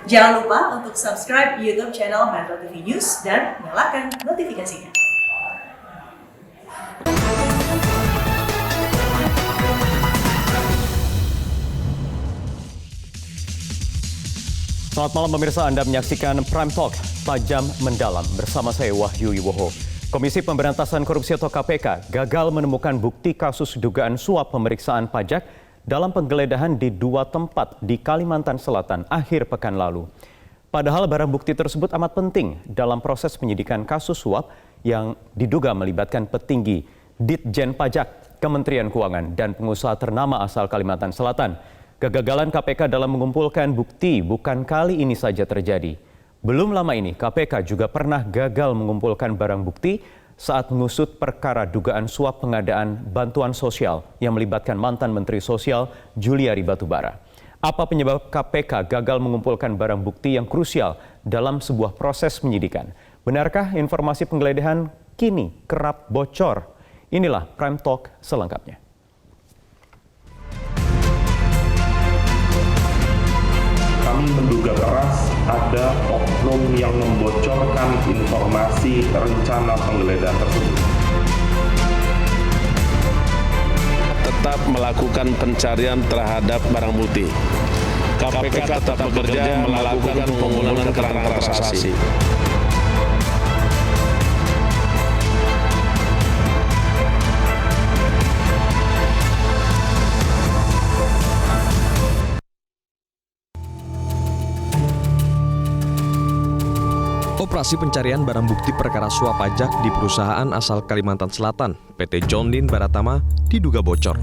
Jangan lupa untuk subscribe YouTube channel Metro TV News dan nyalakan notifikasinya. Selamat malam pemirsa, Anda menyaksikan Prime Talk Tajam Mendalam bersama saya Wahyu Wiwoho. Komisi Pemberantasan Korupsi atau KPK gagal menemukan bukti kasus dugaan suap pemeriksaan pajak dalam penggeledahan di 2 tempat di Kalimantan Selatan akhir pekan lalu. Padahal barang bukti tersebut amat penting dalam proses penyidikan kasus suap yang diduga melibatkan petinggi Ditjen Pajak, Kementerian Keuangan, dan pengusaha ternama asal Kalimantan Selatan. Kegagalan KPK dalam mengumpulkan bukti bukan kali ini saja terjadi. Belum lama ini KPK juga pernah gagal mengumpulkan barang bukti saat mengusut perkara dugaan suap pengadaan bantuan sosial yang melibatkan mantan Menteri Sosial Juliari Batubara. Apa penyebab KPK gagal mengumpulkan barang bukti yang krusial dalam sebuah proses penyidikan? Benarkah informasi penggeledahan kini kerap bocor? Inilah Prime Talk selengkapnya. Kami menduga keras ada oknum yang membocorkan informasi rencana penggeledahan tersebut. Tetap melakukan pencarian terhadap barang bukti. KPK tetap bekerja melakukan pengumpulan keterangan saksi. Operasi pencarian barang bukti perkara suap pajak di perusahaan asal Kalimantan Selatan, PT John Lynn Baratama, diduga bocor.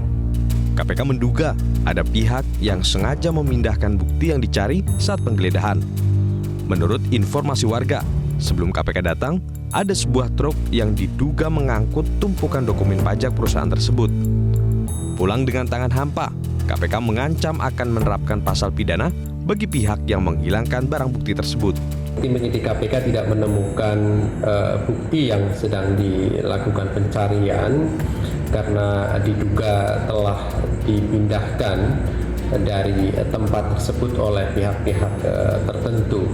KPK menduga ada pihak yang sengaja memindahkan bukti yang dicari saat penggeledahan. Menurut informasi warga, sebelum KPK datang, ada sebuah truk yang diduga mengangkut tumpukan dokumen pajak perusahaan tersebut. Pulang dengan tangan hampa, KPK mengancam akan menerapkan pasal pidana bagi pihak yang menghilangkan barang bukti tersebut. Tim penyidik KPK tidak menemukan bukti yang sedang dilakukan pencarian karena diduga telah dipindahkan dari tempat tersebut oleh pihak-pihak tertentu.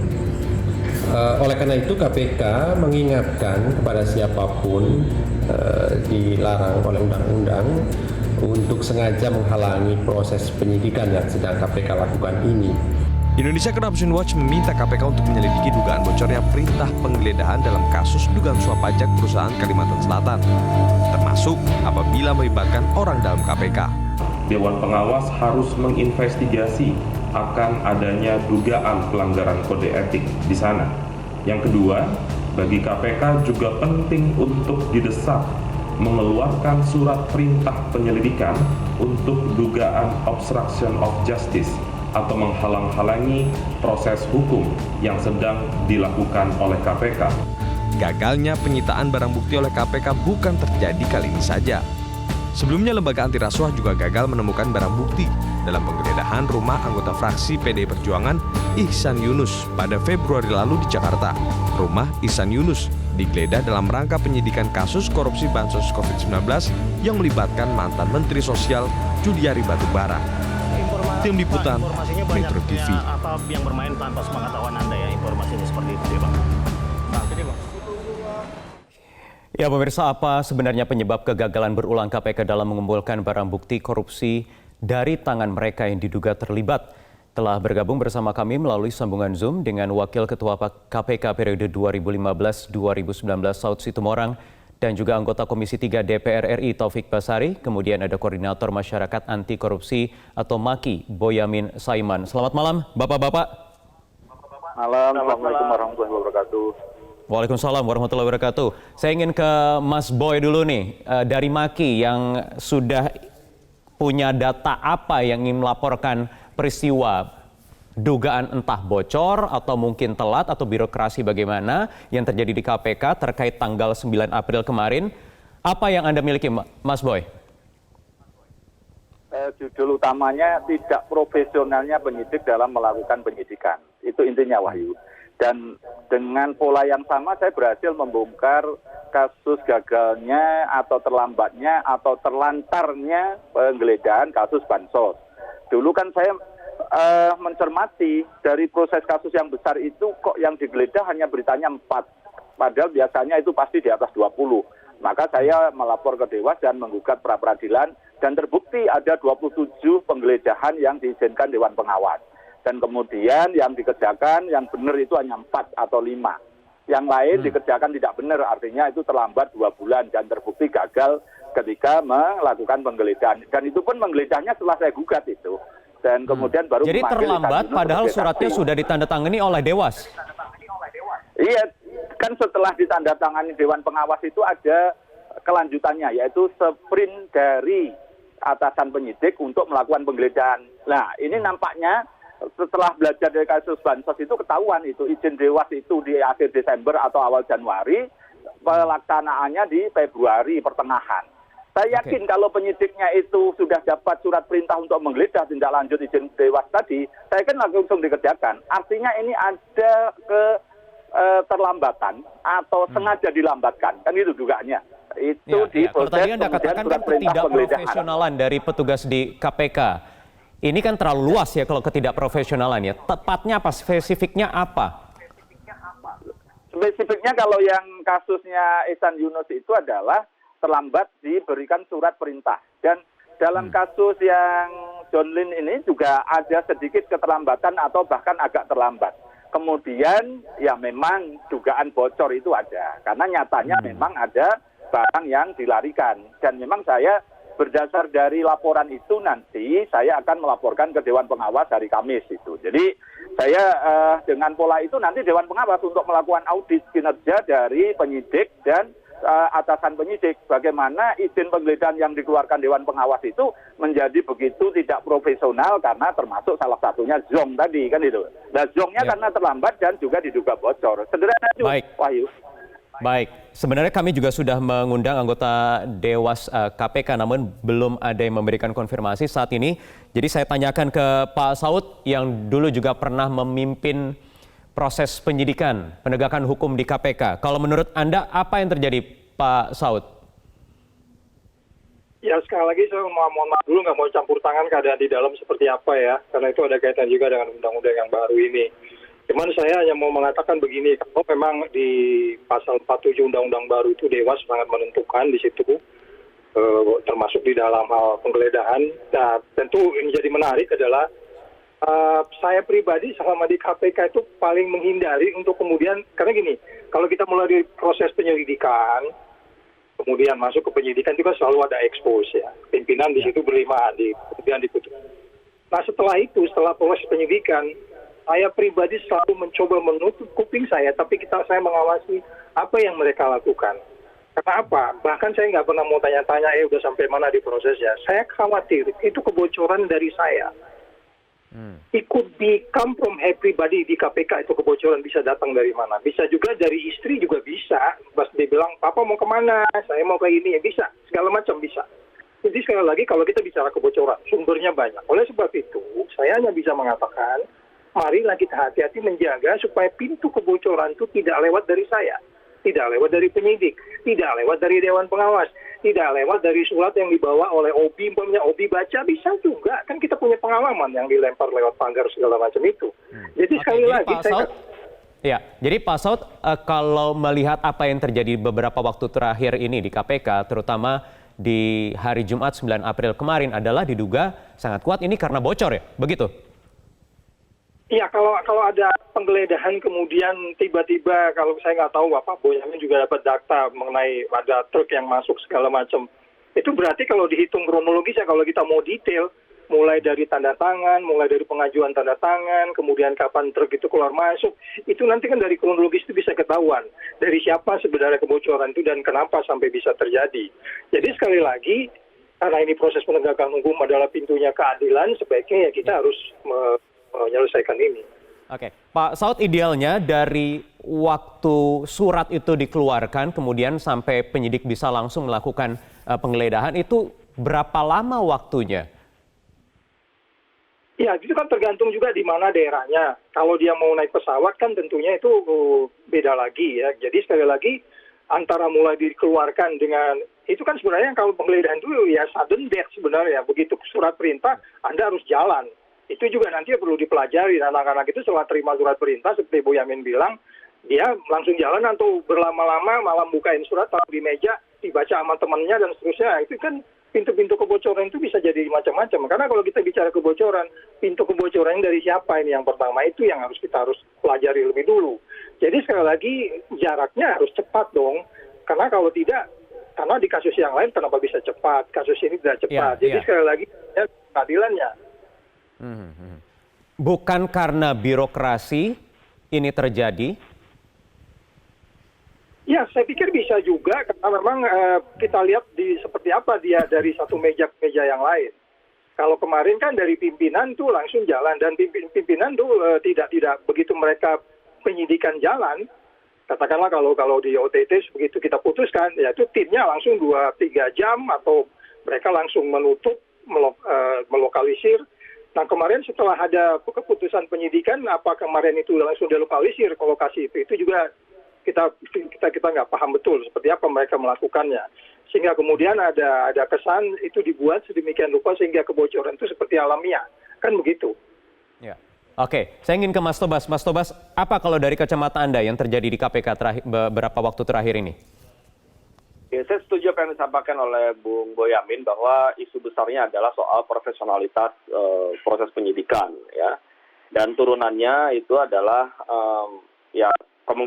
Oleh karena itu KPK mengingatkan kepada siapapun dilarang oleh undang-undang untuk sengaja menghalangi proses penyidikan yang sedang KPK lakukan ini. Indonesia Corruption Watch meminta KPK untuk menyelidiki dugaan bocornya perintah penggeledahan dalam kasus dugaan suap pajak perusahaan Kalimantan Selatan, termasuk apabila melibatkan orang dalam KPK. Dewan Pengawas harus menginvestigasi akan adanya dugaan pelanggaran kode etik di sana. Yang kedua, bagi KPK juga penting untuk didesak mengeluarkan surat perintah penyelidikan untuk dugaan obstruction of justice atau menghalang-halangi proses hukum yang sedang dilakukan oleh KPK. Gagalnya penyitaan barang bukti oleh KPK bukan terjadi kali ini saja. Sebelumnya lembaga anti rasuah juga gagal menemukan barang bukti dalam penggeledahan rumah anggota fraksi PDI Perjuangan Ihsan Yunus pada Februari lalu di Jakarta. Rumah Ihsan Yunus digeledah dalam rangka penyidikan kasus korupsi bansos COVID-19 yang melibatkan mantan Menteri Sosial Juliari Batubara. Tim Liputan Metro TV. Apa yang bermain tanpa sepengetahuan Anda ya, informasinya seperti itu ya Bang? Ya pemirsa, apa sebenarnya penyebab kegagalan berulang KPK dalam mengumpulkan barang bukti korupsi dari tangan mereka yang diduga terlibat? Telah bergabung bersama kami melalui sambungan Zoom dengan Wakil Ketua KPK periode 2015-2019 Saud Situmorang dan juga anggota Komisi 3 DPR RI Taufik Basari, kemudian ada Koordinator Masyarakat Anti Korupsi atau MAKI Boyamin Saiman. Selamat malam Bapak-Bapak. Malam, Assalamualaikum warahmatullahi wabarakatuh. Waalaikumsalam warahmatullahi wabarakatuh. Saya ingin ke Mas Boy dulu nih, dari MAKI yang sudah punya data apa yang ingin melaporkan peristiwa dugaan entah bocor atau mungkin telat atau birokrasi bagaimana yang terjadi di KPK terkait tanggal 9 April kemarin. Apa yang Anda miliki, Mas Boy? Judul utamanya tidak profesionalnya penyidik dalam melakukan penyidikan. Itu intinya, Wahyu. Dan dengan pola yang sama saya berhasil membongkar kasus gagalnya atau terlambatnya atau terlantarnya penggeledahan kasus bansos. Dulu kan saya mencermati dari proses kasus yang besar itu kok yang digeledah hanya beritanya 4. Padahal biasanya itu pasti di atas 20. Maka saya melapor ke Dewas dan menggugat pra-peradilan dan terbukti ada 27 penggeledahan yang diizinkan Dewan Pengawas. Dan kemudian yang dikerjakan yang benar itu hanya 4 atau 5. Yang lain dikerjakan tidak benar, artinya itu terlambat 2 bulan dan terbukti gagal ketika melakukan penggeledahan. Dan itu pun penggeledahnya setelah saya gugat itu. Dan kemudian baru Jadi terlambat padahal suratnya sudah ditandatangani oleh Dewas. Iya, kan setelah ditandatangani Dewan Pengawas itu ada kelanjutannya, yaitu sprint dari atasan penyidik untuk melakukan penggeledahan. Nah, ini nampaknya setelah belajar dari kasus Bansos itu ketahuan itu izin Dewas itu di akhir Desember atau awal Januari, pelaksanaannya di Februari pertengahan. Saya yakin kalau penyidiknya itu sudah dapat surat perintah untuk menggeledah tindak lanjut izin Dewas tadi, saya kan langsung dikerjakan. Artinya ini ada keterlambatan atau sengaja dilambatkan, kan itu dugaannya. Itu di Kalau proses tadi Anda katakan kan penggeledahan. ketidakprofesionalan dari petugas di KPK. Ini kan terlalu luas ya kalau ketidakprofesionalan ya. Tepatnya apa, spesifiknya apa? Spesifiknya kalau yang kasusnya Ihsan Yunus itu adalah terlambat diberikan surat perintah. Dan dalam kasus yang John Lin ini juga ada sedikit keterlambatan atau bahkan agak terlambat. Kemudian ya memang dugaan bocor itu ada. Karena nyatanya memang ada barang yang dilarikan. Dan memang saya berdasar dari laporan itu nanti saya akan melaporkan ke Dewan Pengawas hari Kamis itu. Jadi saya dengan pola itu nanti Dewan Pengawas untuk melakukan audit kinerja dari penyidik dan atasan penyidik, bagaimana izin penggeledahan yang dikeluarkan Dewan Pengawas itu menjadi begitu tidak profesional karena termasuk salah satunya Zong tadi kan itu. Nah Zongnya karena terlambat dan juga diduga bocor. Sederhana itu, Wahyu. Baik, sebenarnya kami juga sudah mengundang anggota Dewas KPK namun belum ada yang memberikan konfirmasi saat ini. Jadi saya tanyakan ke Pak Saud yang dulu juga pernah memimpin proses penyidikan penegakan hukum di KPK. Kalau menurut Anda apa yang terjadi, Pak Saud? Ya sekali lagi saya mohon maaf dulu, nggak mau campur tangan keadaan di dalam seperti apa ya, karena itu ada kaitan juga dengan undang-undang yang baru ini. Cuman saya hanya mau mengatakan begini, kalau memang di pasal 47 undang-undang baru itu Dewas sangat menentukan di situ, termasuk di dalam hal penggeledahan. Nah tentu ini jadi menarik adalah saya pribadi selama di KPK itu paling menghindari untuk kemudian, karena gini, kalau kita mulai dari proses penyelidikan, kemudian masuk ke penyidikan itu kan selalu ada expose ya, pimpinan di situ berlima, kemudian diputus. Nah setelah itu, setelah proses penyidikan, saya pribadi selalu mencoba menutup kuping saya, tapi saya mengawasi apa yang mereka lakukan. Karena apa? Bahkan saya nggak pernah mau tanya-tanya, udah sampai mana di prosesnya. Saya khawatir itu kebocoran dari saya. It could be come from everybody di KPK, itu kebocoran bisa datang dari mana. Bisa juga dari istri juga bisa. Pas dia bilang, Papa mau kemana? Saya mau kayak ini, ya bisa. Segala macam bisa. Jadi sekali lagi kalau kita bicara kebocoran, sumbernya banyak. Oleh sebab itu, saya hanya bisa mengatakan, marilah kita hati-hati menjaga supaya pintu kebocoran itu tidak lewat dari saya. Tidak lewat dari penyidik, tidak lewat dari Dewan Pengawas, tidak lewat dari surat yang dibawa oleh OBI, OBI baca, bisa juga. Kan kita punya pengalaman yang dilempar lewat pagar segala macam itu. Jadi sekali lagi jadi Pak Saud, kalau melihat apa yang terjadi beberapa waktu terakhir ini di KPK, terutama di hari Jumat 9 April kemarin adalah diduga sangat kuat ini karena bocor ya, begitu? Iya, kalau ada penggeledahan kemudian tiba-tiba, kalau saya nggak tahu Bapak Boyamin juga dapat data mengenai ada truk yang masuk segala macam. Itu berarti kalau dihitung kronologisnya, kalau kita mau detail, mulai dari tanda tangan, mulai dari pengajuan tanda tangan, kemudian kapan truk itu keluar masuk, itu nanti kan dari kronologis itu bisa ketahuan. Dari siapa sebenarnya kebocoran itu dan kenapa sampai bisa terjadi. Jadi sekali lagi, karena ini proses penegakan hukum adalah pintunya keadilan, sebaiknya ya kita harus menyelesaikan ini. Oke, Pak Saud, idealnya dari waktu surat itu dikeluarkan kemudian sampai penyidik bisa langsung melakukan penggeledahan itu berapa lama waktunya? Ya, itu kan tergantung juga di mana daerahnya. Kalau dia mau naik pesawat kan tentunya itu beda lagi ya. Jadi sekali lagi antara mulai dikeluarkan dengan itu kan sebenarnya kalau penggeledahan dulu ya sudden death sebenarnya. Begitu surat perintah Anda harus jalan. itu juga nanti perlu dipelajari. Anak-anak itu setelah terima surat perintah, seperti Bu Yamin bilang, dia langsung jalan atau berlama-lama malam bukain surat, taruh di meja, dibaca sama temannya dan seterusnya. Itu kan pintu-pintu kebocoran itu bisa jadi macam-macam. Karena kalau kita bicara kebocoran, pintu kebocoran dari siapa ini yang pertama, itu yang kita harus pelajari lebih dulu. Jadi sekali lagi jaraknya harus cepat dong. Karena kalau tidak, karena di kasus yang lain kenapa bisa cepat, kasus ini tidak cepat. Jadi sekali lagi ya, keadilannya. Bukan karena birokrasi ini terjadi? Ya, saya pikir bisa juga karena memang kita lihat seperti apa dia dari satu meja ke meja yang lain. Kalau kemarin kan dari pimpinan tuh langsung jalan dan pimpinan tuh tidak begitu mereka penyidikan jalan. Katakanlah kalau di OTT begitu kita putuskan, ya itu timnya langsung 2-3 jam atau mereka langsung menutup, melokalisir. Nah kemarin setelah ada keputusan penyidikan, apa kemarin itu langsung dilokalisir ke lokasi itu juga kita nggak paham betul seperti apa mereka melakukannya. Sehingga kemudian ada kesan itu dibuat sedemikian rupa sehingga kebocoran itu seperti alamiah. Kan begitu. Ya. Oke, saya ingin ke Mas Tobas. Mas Tobas, apa kalau dari kacamata Anda yang terjadi di KPK beberapa waktu terakhir ini? Ya, saya setuju apa yang disampaikan oleh Bung Boyamin bahwa isu besarnya adalah soal profesionalitas proses penyidikan, ya. Dan turunannya itu adalah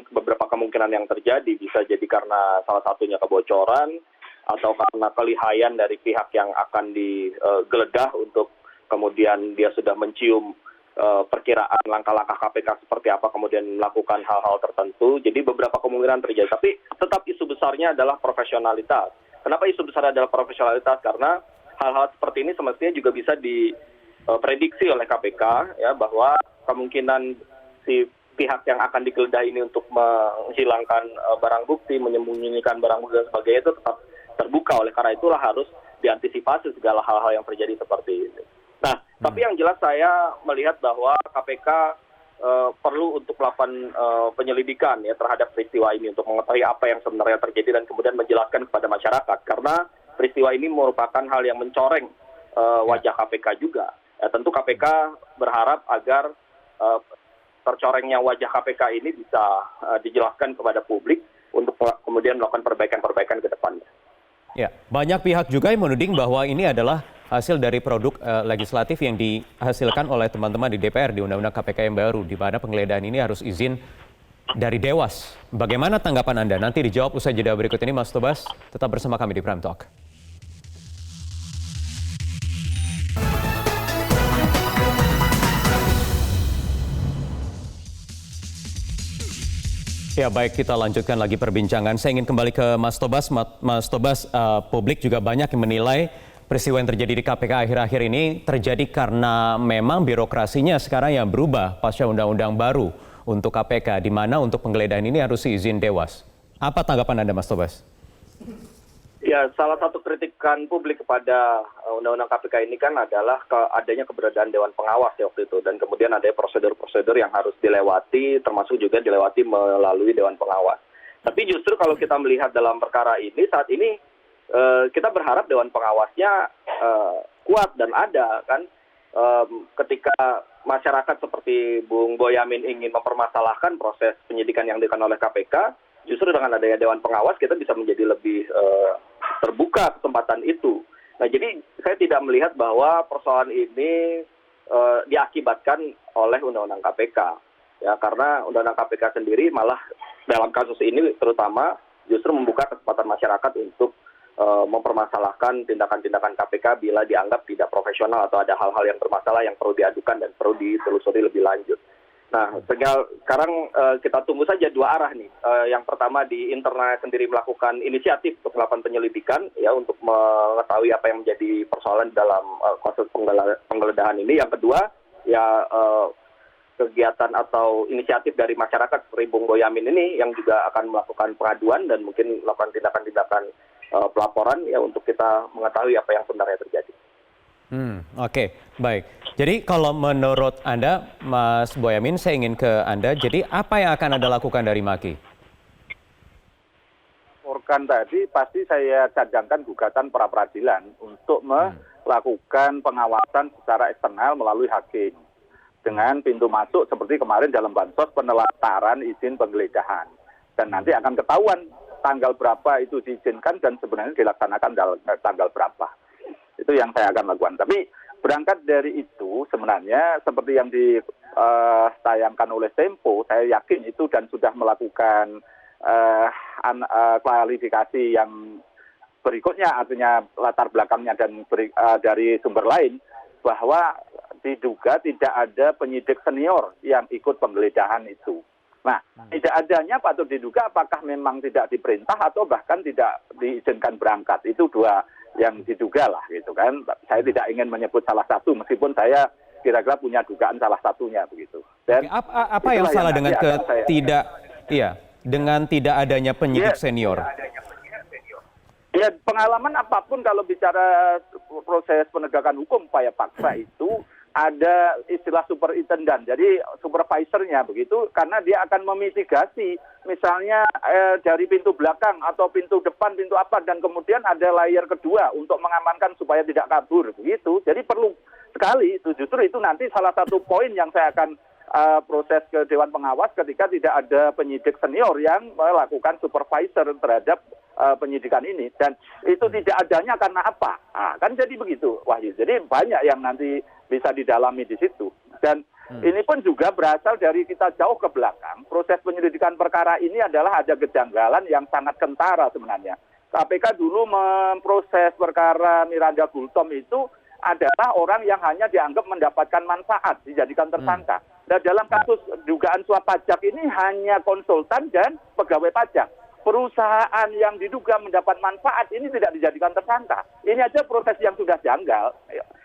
beberapa kemungkinan yang terjadi, bisa jadi karena salah satunya kebocoran atau karena kelihayan dari pihak yang akan digeledah untuk kemudian dia sudah mencium perkiraan langkah-langkah KPK seperti apa kemudian melakukan hal-hal tertentu. Jadi beberapa kemungkinan terjadi, tapi tetap isu besarnya adalah profesionalitas. Kenapa isu besar adalah profesionalitas? Karena hal-hal seperti ini semestinya juga bisa diprediksi oleh KPK, ya, bahwa kemungkinan si pihak yang akan digeledah ini untuk menghilangkan barang bukti, menyembunyikan barang bukti dan sebagainya itu tetap terbuka. Oleh karena itulah harus diantisipasi segala hal-hal yang terjadi seperti ini. Nah, tapi yang jelas saya melihat bahwa KPK perlu untuk melakukan penyelidikan ya terhadap peristiwa ini untuk mengetahui apa yang sebenarnya terjadi dan kemudian menjelaskan kepada masyarakat. Karena peristiwa ini merupakan hal yang mencoreng wajah KPK juga. Ya, tentu KPK berharap agar tercorengnya wajah KPK ini bisa dijelaskan kepada publik untuk kemudian melakukan perbaikan-perbaikan ke depannya. Ya, banyak pihak juga yang menuding bahwa ini adalah hasil dari produk legislatif yang dihasilkan oleh teman-teman di DPR di Undang-Undang KPK yang baru, di mana penggeledahan ini harus izin dari Dewas. Bagaimana tanggapan Anda? Nanti dijawab usai jeda berikut ini, Mas Tobas. Tetap bersama kami di Prime Talk. Ya baik, kita lanjutkan lagi perbincangan. Saya ingin kembali ke Mas Tobas. Mas Tobas, publik juga banyak yang menilai peristiwa yang terjadi di KPK akhir-akhir ini terjadi karena memang birokrasinya sekarang yang berubah pasca undang-undang baru untuk KPK, di mana untuk penggeledahan ini harus izin Dewas. Apa tanggapan Anda, Mas Tobas? Ya, salah satu kritikan publik kepada undang-undang KPK ini kan adalah adanya keberadaan Dewan Pengawas ya waktu itu, dan kemudian ada prosedur-prosedur yang harus dilewati, termasuk juga dilewati melalui Dewan Pengawas. Tapi justru kalau kita melihat dalam perkara ini, saat ini kita berharap Dewan Pengawasnya kuat dan ada kan. Ketika masyarakat seperti Bung Boyamin ingin mempermasalahkan proses penyidikan yang dilakukan oleh KPK, justru dengan adanya Dewan Pengawas kita bisa menjadi lebih terbuka kesempatan itu. Nah, jadi saya tidak melihat bahwa persoalan ini diakibatkan oleh Undang-Undang KPK. Ya, karena Undang-Undang KPK sendiri malah dalam kasus ini terutama justru membuka kesempatan masyarakat untuk mempermasalahkan tindakan-tindakan KPK bila dianggap tidak profesional atau ada hal-hal yang bermasalah yang perlu diadukan dan perlu ditelusuri lebih lanjut. Nah, sekarang kita tunggu saja dua arah nih. Yang pertama di internal sendiri melakukan inisiatif untuk melakukan penyelidikan ya untuk mengetahui apa yang menjadi persoalan dalam kasus penggeledahan ini. Yang kedua ya kegiatan atau inisiatif dari masyarakat seperti Bung Boyamin ini yang juga akan melakukan pengaduan dan mungkin melakukan tindakan-tindakan pelaporan ya untuk kita mengetahui apa yang sebenarnya terjadi. Oke, baik. Jadi kalau menurut Anda, Mas Boyamin, saya ingin ke Anda. Jadi apa yang akan Anda lakukan dari Maki? Organ tadi pasti saya cadangkan gugatan pra peradilan untuk lakukan pengawasan secara eksternal melalui hakim dengan pintu masuk seperti kemarin dalam bansos penelataran izin penggeledahan, dan nanti akan ketahuan tanggal berapa itu diizinkan dan sebenarnya dilaksanakan tanggal berapa. Itu yang saya akan lakukan. Tapi berangkat dari itu sebenarnya seperti yang ditayangkan oleh Tempo, saya yakin itu dan sudah melakukan klarifikasi yang berikutnya, artinya latar belakangnya dan dari sumber lain, bahwa diduga tidak ada penyidik senior yang ikut penggeledahan itu. Nah, tidak adanya patut diduga apakah memang tidak diperintah atau bahkan tidak diizinkan berangkat. Itu dua yang diduga lah gitu kan. Saya tidak ingin menyebut salah satu meskipun saya kira-kira punya dugaan salah satunya begitu. Dan apa yang salah dengan dengan tidak adanya penyidik senior? Ya, pengalaman apapun kalau bicara proses penegakan hukum upaya paksa itu ada istilah superintendent, jadi supervisornya begitu, karena dia akan memitigasi misalnya dari pintu belakang atau pintu depan, pintu apa, dan kemudian ada layer kedua untuk mengamankan supaya tidak kabur begitu. Jadi perlu sekali itu, justru itu nanti salah satu poin yang saya akan proses ke Dewan Pengawas ketika tidak ada penyidik senior yang melakukan supervisor terhadap penyidikan ini, dan itu tidak adanya karena apa? Kan jadi begitu, Wahyu. Jadi banyak yang nanti bisa didalami di situ. Dan ini pun juga berasal dari kita jauh ke belakang. Proses penyelidikan perkara ini adalah ada kejanggalan yang sangat kentara sebenarnya. KPK dulu memproses perkara Miranda Gultom itu adalah orang yang hanya dianggap mendapatkan manfaat, dijadikan tersangka. Dan dalam kasus dugaan suap pajak ini hanya konsultan dan pegawai pajak. Perusahaan yang diduga mendapat manfaat ini tidak dijadikan tersangka. Ini aja proses yang sudah janggal.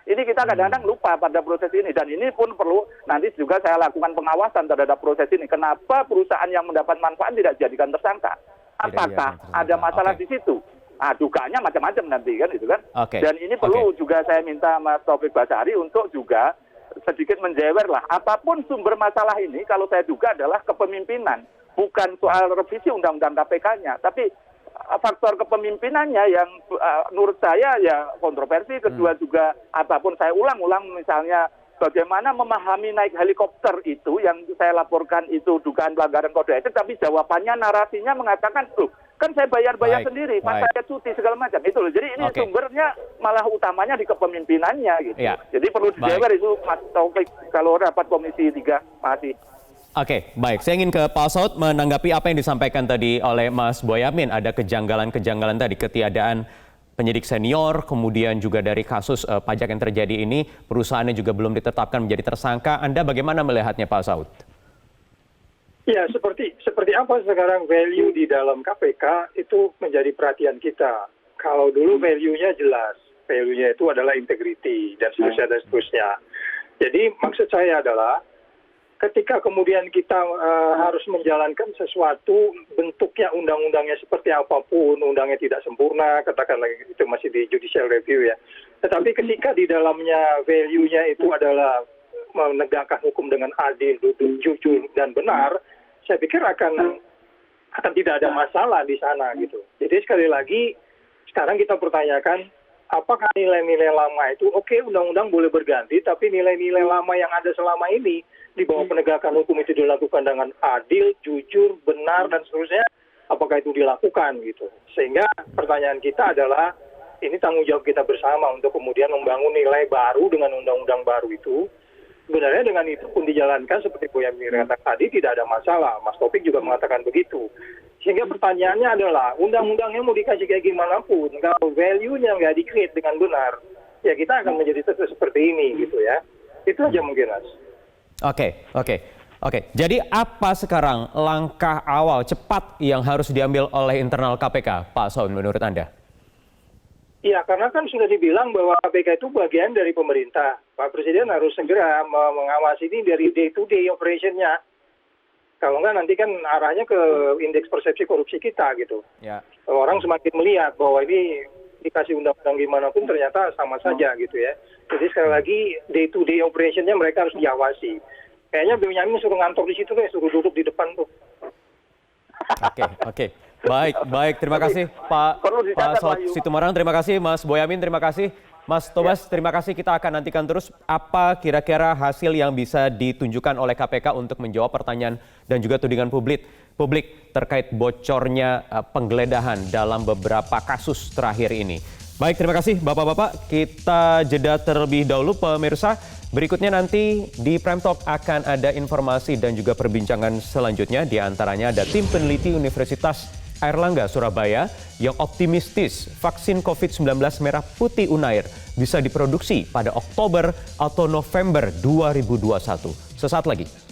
Ini kita kadang-kadang lupa pada proses ini, dan ini pun perlu nanti juga saya lakukan pengawasan terhadap proses ini. Kenapa perusahaan yang mendapat manfaat tidak dijadikan tersangka? Apakah ada masalah di situ? Dugaannya macam-macam nanti kan, itu kan. Dan ini perlu juga saya minta Mas Taufik Basari untuk juga sedikit menjewer lah. Apapun sumber masalah ini, kalau saya duga adalah kepemimpinan. Bukan soal revisi undang-undang KPK-nya, tapi faktor kepemimpinannya yang menurut saya ya kontroversi. Kedua juga, apapun saya ulang-ulang misalnya bagaimana memahami naik helikopter itu yang saya laporkan itu dugaan pelanggaran kode etik, tapi jawabannya narasinya mengatakan, kan saya bayar-bayar sendiri, pas saya cuti segala macam. Itu loh. Jadi ini sumbernya malah utamanya di kepemimpinannya gitu. Jadi perlu dijewer itu Mas Taufik kalau rapat Komisi 3. Makasih. Oke, baik. Saya ingin ke Pak Saud menanggapi apa yang disampaikan tadi oleh Mas Boyamin. Ada kejanggalan-kejanggalan tadi, ketiadaan penyidik senior, kemudian juga dari kasus pajak yang terjadi ini, perusahaannya juga belum ditetapkan menjadi tersangka. Anda bagaimana melihatnya, Pak Saud? Ya, seperti apa sekarang value di dalam KPK itu menjadi perhatian kita. Kalau dulu value-nya jelas, value-nya itu adalah integrity dan seterusnya. Jadi maksud saya adalah ketika kemudian kita harus menjalankan sesuatu, bentuknya undang-undangnya seperti apapun, undangnya tidak sempurna, katakanlah itu masih di judicial review ya. Tetapi ketika di dalamnya value-nya itu adalah menegakkan hukum dengan adil, jujur, dan benar, saya pikir akan tidak ada masalah di sana gitu. Jadi sekali lagi, sekarang kita pertanyakan, apakah nilai-nilai lama itu, undang-undang boleh berganti, tapi nilai-nilai lama yang ada selama ini, di bawah penegakan hukum itu dilakukan dengan adil, jujur, benar, dan seterusnya, apakah itu dilakukan gitu. Sehingga pertanyaan kita adalah, ini tanggung jawab kita bersama untuk kemudian membangun nilai baru dengan undang-undang baru itu. Sebenarnya dengan itu pun dijalankan seperti Bu Yami katakan tadi, tidak ada masalah. Mas Taufik juga mengatakan begitu. Sehingga pertanyaannya adalah, undang-undangnya mau dikasih kayak gimana pun, kalau value-nya nggak di-create dengan benar, ya kita akan menjadi seperti ini gitu ya. Itu aja mungkin, Mas. Oke. Jadi apa sekarang langkah awal cepat yang harus diambil oleh internal KPK, Pak Saud, menurut Anda? Iya, karena kan sudah dibilang bahwa KPK itu bagian dari pemerintah. Pak Presiden harus segera mengawasi ini dari day-to-day operation-nya. Kalau enggak nanti kan arahnya ke indeks persepsi korupsi kita gitu. Ya. Orang semakin melihat bahwa ini dikasih undang-undang gimana pun ternyata sama saja gitu ya. Jadi sekali lagi day-to-day operation-nya mereka harus diawasi. Kayaknya Benyamin suruh ngantor di situ deh, suruh duduk di depan tuh. Oke. Baik. Terima kasih Pak Saud Situmarang. Terima kasih Mas Boyamin. Terima kasih Mas Tobas, terima kasih. Kita akan nantikan terus apa kira-kira hasil yang bisa ditunjukkan oleh KPK untuk menjawab pertanyaan dan juga tudingan publik terkait bocornya penggeledahan dalam beberapa kasus terakhir ini. Baik, terima kasih Bapak-Bapak. Kita jeda terlebih dahulu pemirsa. Berikutnya nanti di Prime Talk akan ada informasi dan juga perbincangan selanjutnya. Di antaranya ada tim peneliti Universitas Airlangga Surabaya yang optimistis vaksin COVID-19 merah putih Unair bisa diproduksi pada Oktober atau November 2021. Sesaat lagi.